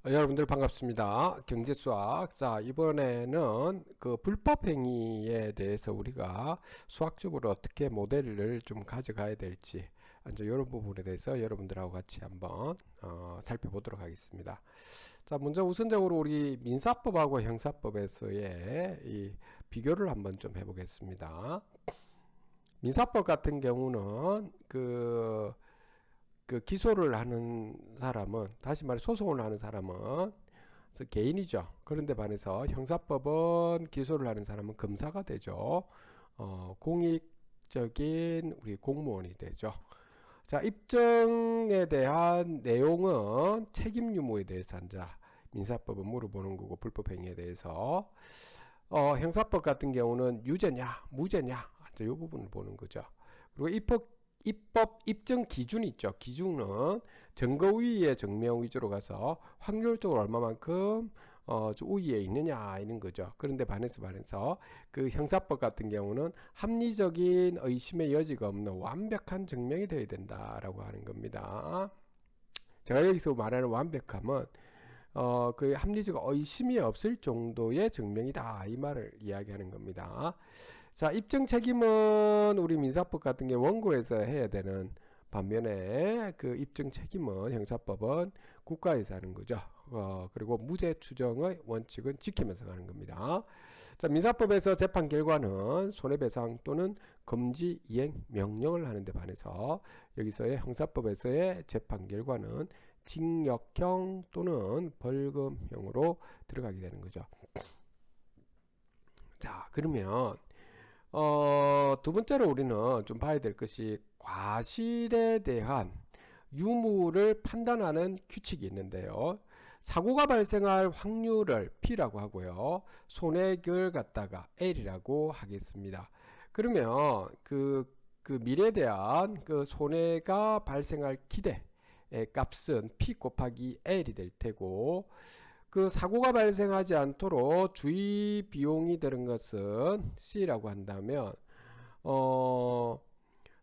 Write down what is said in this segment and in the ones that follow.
여러분들 반갑습니다. 경제수학. 자, 이번에는 그 불법행위에 대해서 우리가 수학적으로 어떻게 모델을 좀 가져가야 될지, 이제 이런 부분에 대해서 여러분들하고 같이 한번 살펴보도록 하겠습니다. 자, 먼저 우선적으로 우리 민사법하고 형사법에서의 이 비교를 한번 좀 해보겠습니다. 민사법 같은 경우는 그 기소를 하는 사람은, 다시 말해 소송을 하는 사람은 개인이죠. 그런데 반해서 형사법은 기소를 하는 사람은 검사가 되죠. 공익적인 우리 공무원이 되죠. 자, 입증에 대한 내용은 책임 유무에 대해서 민사법은 물어보는 거고, 불법행위에 대해서 형사법 같은 경우는 유죄냐 무죄냐 이 부분을 보는 거죠. 그리고 입법 입증 기준이 있죠. 기준은 증거 우위의 증명 위주로 가서 확률적으로 얼마만큼 우위에 있느냐 이런 거죠. 그런데 반해서 그 형사법 같은 경우는 합리적인 의심의 여지가 없는 완벽한 증명이 되어야 된다라고 하는 겁니다. 제가 여기서 말하는 완벽함은 그 합리적 의심이 없을 정도의 증명이다 이 말을 이야기하는 겁니다. 자, 입증 책임은 우리 민사법 같은 게 원고에서 해야 되는 반면에 그 입증 책임은 형사법은 국가에서 하는 거죠. 그리고 무죄 추정의 원칙은 지키면서 가는 겁니다. 자, 민사법에서 재판 결과는 손해배상 또는 금지 이행 명령을 하는 데 반해서 여기서의 형사법에서의 재판 결과는 징역형 또는 벌금형으로 들어가게 되는 거죠. 자, 그러면 두 번째로 우리는 좀 봐야 될 것이 과실에 대한 유무를 판단하는 규칙이 있는데요. 사고가 발생할 확률을 P라고 하고요. 손해를 갖다가 L이라고 하겠습니다. 그러면 그 미래에 대한 그 손해가 발생할 기대 값은 P 곱하기 L이 될 테고, 그 사고가 발생하지 않도록 주의 비용이 되는 것은 C라고 한다면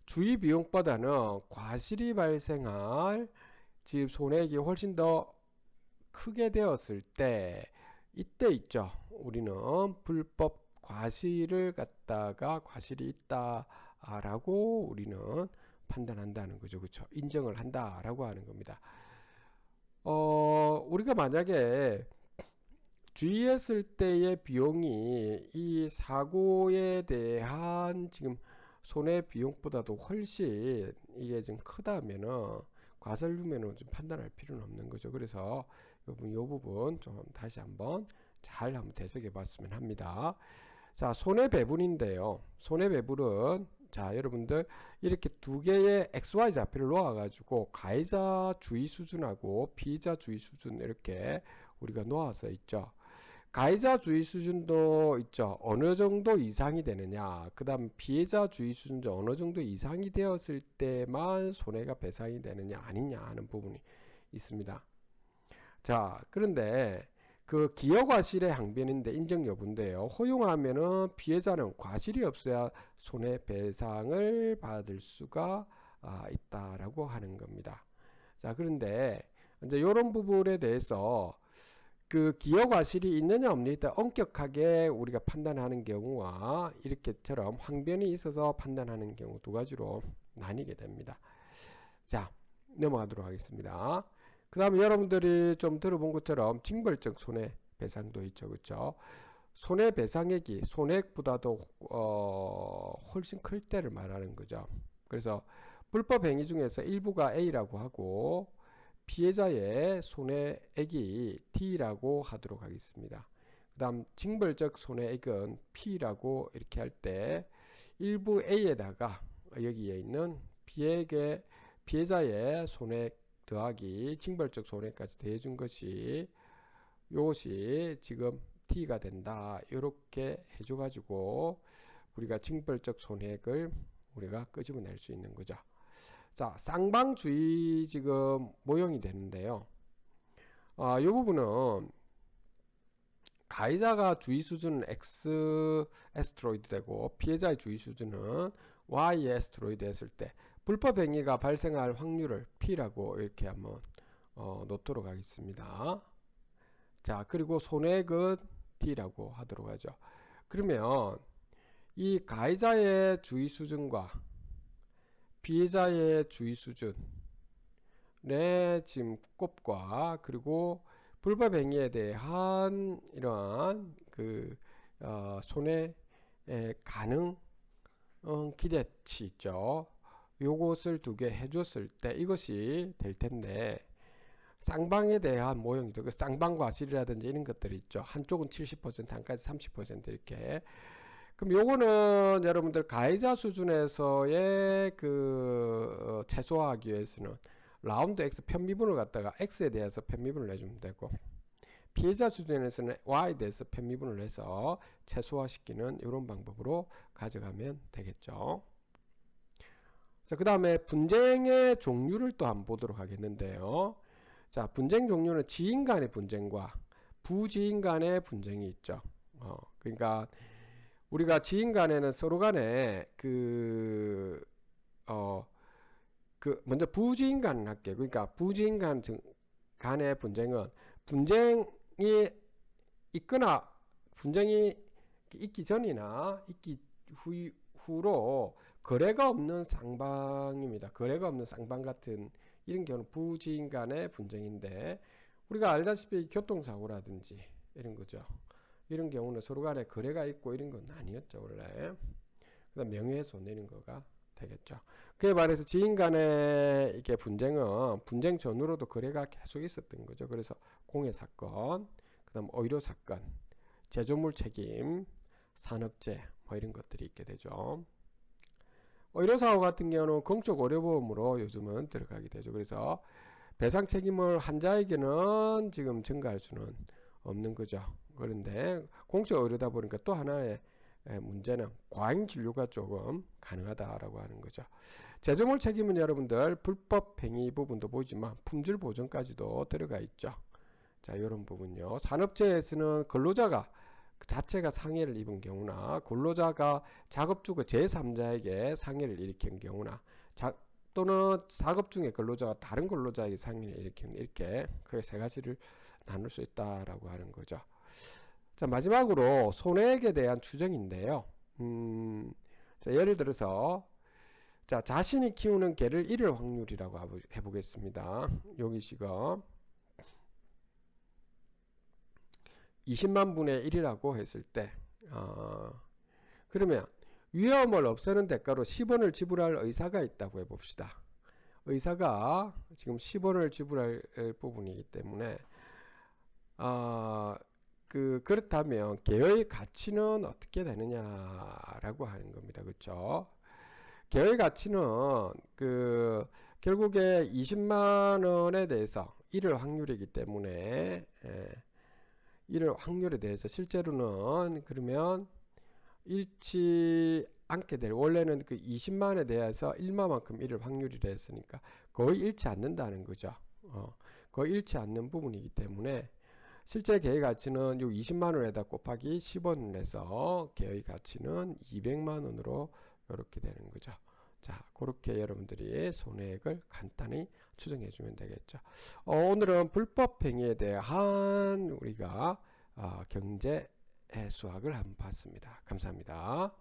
주의 비용보다는 과실이 발생할 즉 손해액이 훨씬 더 크게 되었을 때 이때 있죠. 우리는 불법 과실을 갖다가 과실이 있다라고 우리는 판단한다는 거죠. 그렇죠? 인정을 한다라고 하는 겁니다. 우리가 만약에 주의했을 때의 비용이 이 사고에 대한 지금 손해 비용보다도 훨씬 이게 좀 크다면은 과실유무는 좀 판단할 필요는 없는 거죠. 그래서 이 부분 좀 다시 한번 잘 한번 되새겨 봤으면 합니다. 자, 손해배분인데요. 손해배분은 자, 여러분들 이렇게 두 개의 XY 좌표를 놓아가지고 가해자 주의 수준하고 피의자 주의 수준 이렇게 우리가 놓아서 있죠. 가해자 주의 수준도 있죠. 어느 정도 이상이 되느냐. 그 다음 피해자 주의 수준도 어느 정도 이상이 되었을 때만 손해가 배상이 되느냐 아니냐 하는 부분이 있습니다. 자, 그런데 그 기여과실의 항변인데 인정 여부인데요. 허용하면은 피해자는 과실이 없어야 손해배상을 받을 수가 있다라고 하는 겁니다. 자, 그런데 이제 이런 부분에 대해서 그 기여과실이 있느냐 없느냐 엄격하게 우리가 판단하는 경우와 이렇게처럼 항변이 있어서 판단하는 경우 두 가지로 나뉘게 됩니다. 자, 넘어가도록 하겠습니다. 그 다음에 여러분들이 좀 들어본 것처럼 징벌적 손해배상도 있죠. 그렇죠? 손해배상액이 손해액보다도 훨씬 클 때를 말하는 거죠. 그래서 불법행위 중에서 일부가 A라고 하고 피해자의 손해액이 T라고 하도록 하겠습니다. 그 다음 징벌적 손해액은 P라고 이렇게 할 때 일부 A에다가 여기에 있는 피해자의 손해액 더하기 징벌적 손해까지 더해준 것이 이것이 지금 T가 된다. 이렇게 해줘가지고 우리가 징벌적 손해액을 우리가 끄집어낼 수 있는 거죠. 자, 쌍방주의 지금 모형이 되는데요. 이 부분은 가해자가 주의 수준은 X 에스트로이드 되고 피해자의 주의 수준은 Y 에스트로이드 했을 때 불법 행위가 발생할 확률을 P라고 이렇게 한번 놓도록 하겠습니다. 자, 그리고 손해액은 D라고 하도록 하죠. 그러면 이 가해자의 주의 수준과 피해자의 주의 수준의 지금 곱과 그리고 불법 행위에 대한 이러한 그 손해 가능 기대치 있죠. 요것을 두 개 해줬을 때 이것이 될 텐데 쌍방에 대한 모형이죠. 그 쌍방 과실이라든지 이런 것들이 있죠. 한쪽은 70%, 한까지 30% 이렇게. 그럼 요거는 여러분들 가해자 수준에서의 그 최소화하기 위해서는 라운드 X 편미분을 갖다가 X에 대해서 편미분을 내주면 되고 피해자 수준에서는 Y에 대해서 편미분을 해서 최소화시키는 이런 방법으로 가져가면 되겠죠. 자, 그 다음에 분쟁의 종류를 또 한번 보도록 하겠는데요. 자, 분쟁 종류는 지인 간의 분쟁과 부지인 간의 분쟁이 있죠. 그러니까 우리가 지인 간에는 서로 간에 먼저 부지인 간은 할게요. 그러니까 부지인 간의 분쟁은 분쟁이 있거나 분쟁이 있기 전이나 있기 후로 거래가 없는 쌍방입니다. 거래가 없는 쌍방 같은 이런 경우는 부지인 간의 분쟁인데 우리가 알다시피 교통사고라든지 이런 거죠. 이런 경우는 서로 간에 거래가 있고 이런 건 아니었죠, 원래. 그다음 명예훼손 이런 거가 되겠죠. 그에 반해서 지인 간의 이게 분쟁은 분쟁 전후로도 거래가 계속 있었던 거죠. 그래서 공해 사건, 그다음 의료 사건, 제조물 책임, 산업재 뭐 이런 것들이 있게 되죠. 의료사고 같은 경우는 공적 의료보험으로 요즘은 들어가게 되죠. 그래서 배상 책임을 환자에게는 지금 전가할 수는 없는 거죠. 그런데 공적 의료다 보니까 또 하나의 문제는 과잉 진료가 조금 가능하다라고 하는 거죠. 제조물 책임은 여러분들 불법 행위 부분도 보이지만 품질 보전까지도 들어가 있죠. 자, 이런 부분요. 산업재해에서는 근로자가 그 자체가 상해를 입은 경우나 근로자가 작업주가 제3자에게 상해를 일으킨 경우나 또는 작업 중에 근로자가 다른 근로자에게 상해를 일으킨 이렇게 그 세 가지를 나눌 수 있다라고 하는 거죠. 자, 마지막으로 손해액에 대한 추정인데요. 자, 예를 들어서 자, 자신이 키우는 개를 잃을 확률이라고 해보겠습니다. 여기 지금 20만 분의 1이라고 했을 때 그러면 위험을 없애는 대가로 10원을 지불할 의사가 있다고 해봅시다. 의사가 지금 10원을 지불할 부분이기 때문에 그렇다면 개의 가치는 어떻게 되느냐라고 하는 겁니다. 그렇죠? 개의 가치는 결국에 20만 원에 대해서 잃을 확률이기 때문에 잃을 확률에 대해서 실제로는 그러면 잃지 않게 될 원래는 그 20만 원에 대해서 1만만큼 잃을 확률이 됐으니까 거의 잃지 않는다는 거죠. 거의 잃지 않는 부분이기 때문에 실제 개의 가치는 요 20만 원에다 곱하기 10원을 해서 개의 가치는 200만 원으로 이렇게 되는 거죠. 자, 그렇게 여러분들이 손해액을 간단히 추정해 주면 되겠죠. 오늘은 불법 행위에 대한 우리가 경제 수학을 한번 봤습니다. 감사합니다.